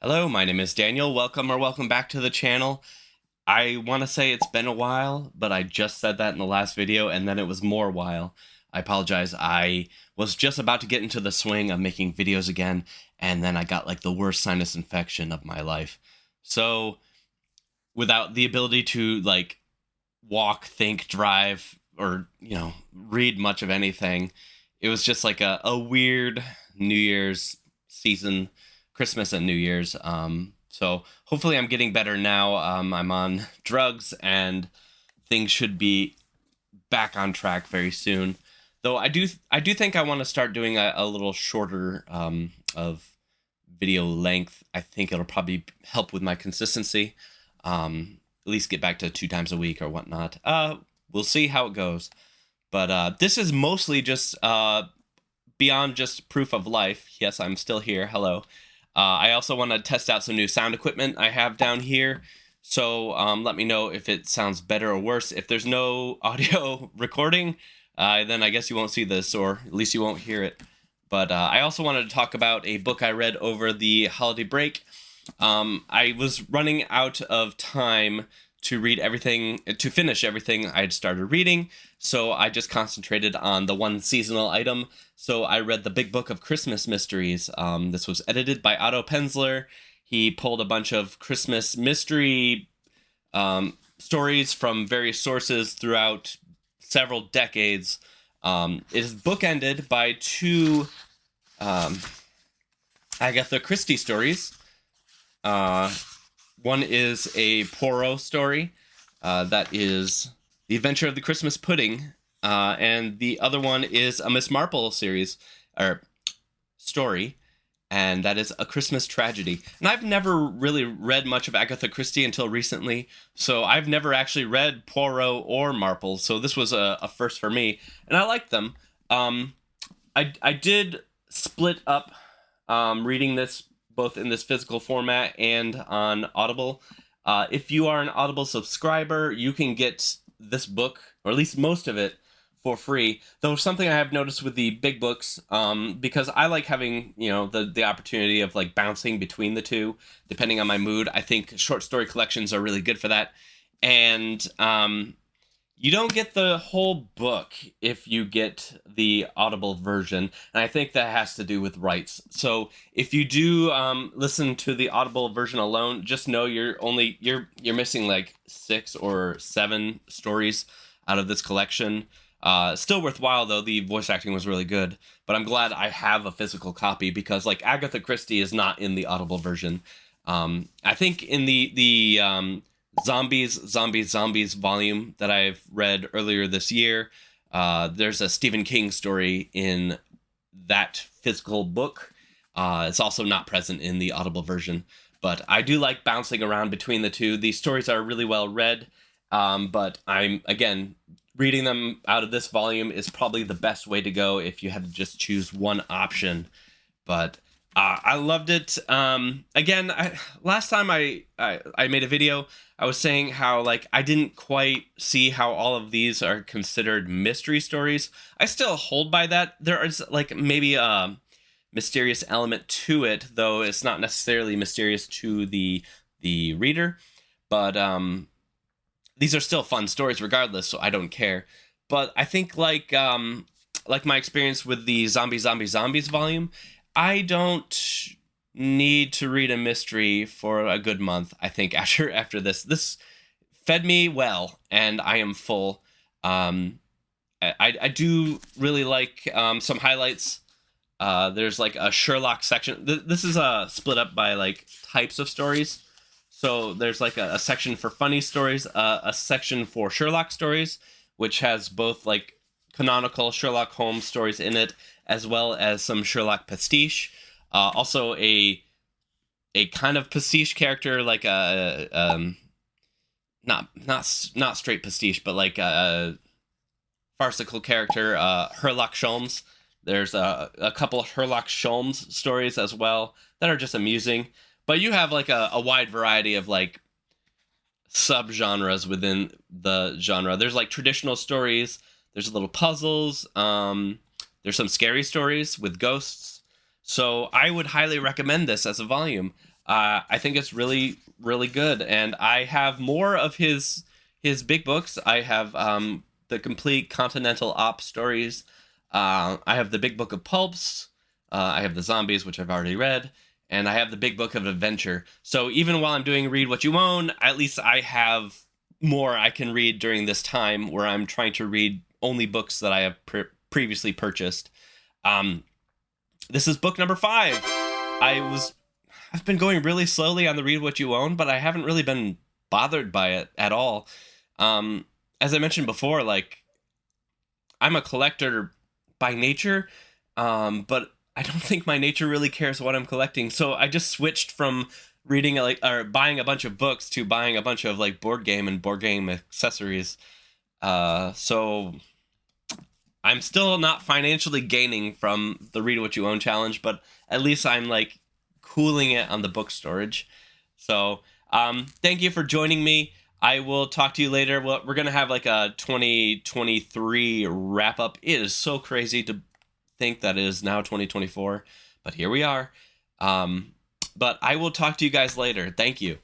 Hello, my name is Daniel. Welcome back to the channel. I want to say it's been a while, but I just said that in the last video, and then it was more while. I apologize. I was just about to get into the swing of making videos again, and then I got like the worst sinus infection of my life. So, without the ability to like walk, think, drive, or, read much of anything, it was just like a weird New Year's season, Christmas and New Year's. So hopefully I'm getting better now. I'm on drugs and things should be back on track very soon. Though I do think I want to start doing a little shorter of video length. I think it'll probably help with my consistency. At least get back to 2 times a week or whatnot. We'll see how it goes. But this is mostly just beyond just proof of life. Yes, I'm still here. Hello. I also want to test out some new sound equipment I have down here. So let me know if it sounds better or worse. If there's no audio recording, then I guess you won't see this, or at least you won't hear it. But I also wanted to talk about a book I read over the holiday break. I was running out of time to finish everything I'd started reading, so I just concentrated on the one seasonal item. So I read the Big Book of Christmas Mysteries. This was edited by Otto Penzler. He pulled a bunch of Christmas mystery stories from various sources throughout several decades. It is bookended by two Agatha Christie stories. One is a Poirot story, that is The Adventure of the Christmas Pudding, and the other one is a Miss Marple series, or story, and that is A Christmas Tragedy. And I've never really read much of Agatha Christie until recently, so I've never actually read Poirot or Marple, so this was a first for me, and I liked them. I did split up reading this both in this physical format and on Audible. If you are an Audible subscriber, you can get this book, or at least most of it, for free. Though something I have noticed with the big books, because I like having, the opportunity of like bouncing between the two, depending on my mood. I think short story collections are really good for that. And you don't get the whole book if you get the Audible version, and I think that has to do with rights. So if you do listen to the Audible version alone, just know you're missing like 6 or 7 stories out of this collection. Still worthwhile though. The voice acting was really good, but I'm glad I have a physical copy because like Agatha Christie is not in the Audible version. I think in the Zombies volume that I've read earlier this year, there's a Stephen King story in that physical book. It's also not present in the Audible version, but I do like bouncing around between the two. These stories are really well read, but reading them out of this volume is probably the best way to go if you had to just choose one option. But I loved it. Last time I made a video, I was saying how like I didn't quite see how all of these are considered mystery stories. I still hold by that. There is like maybe a mysterious element to it, though it's not necessarily mysterious to the reader. But these are still fun stories regardless, so I don't care. But I think like my experience with the Zombies volume, I don't need to read a mystery for a good month. I think after this fed me well, and I am full. I do really like some highlights. There's like a Sherlock section. This is split up by like types of stories. So there's like a section for funny stories, a section for Sherlock stories, which has both like canonical Sherlock Holmes stories in it, as well as some Sherlock pastiche. Also a kind of pastiche character, like a not straight pastiche, but like a farcical character, Sherlock Sholmes. There's a couple of Sherlock Sholmes stories as well that are just amusing. But you have like a wide variety of like subgenres within the genre. There's like traditional stories. There's little puzzles. There's some scary stories with ghosts. So I would highly recommend this as a volume. I think it's really, really good, and I have more of his big books. I have the complete Continental Op stories. I have the Big Book of Pulps. I have the Zombies, which I've already read, and I have the Big Book of Adventure. So even while I'm doing Read What You Own, at least I have more I can read during this time where I'm trying to read only books that I have previously purchased. Um, this is book number 5. I've been going really slowly on the Read What You Own, but I haven't really been bothered by it at all. Um, as I mentioned before, like, I'm a collector by nature, but I don't think my nature really cares what I'm collecting. So I just switched from reading like or buying a bunch of books to buying a bunch of like board game and board game accessories. So I'm still not financially gaining from the Read What You Own challenge, but at least I'm like cooling it on the book storage. So thank you for joining me. I will talk to you later. We're going to have like a 2023 wrap up. It is so crazy to think that it is now 2024, but here we are. But I will talk to you guys later. Thank you.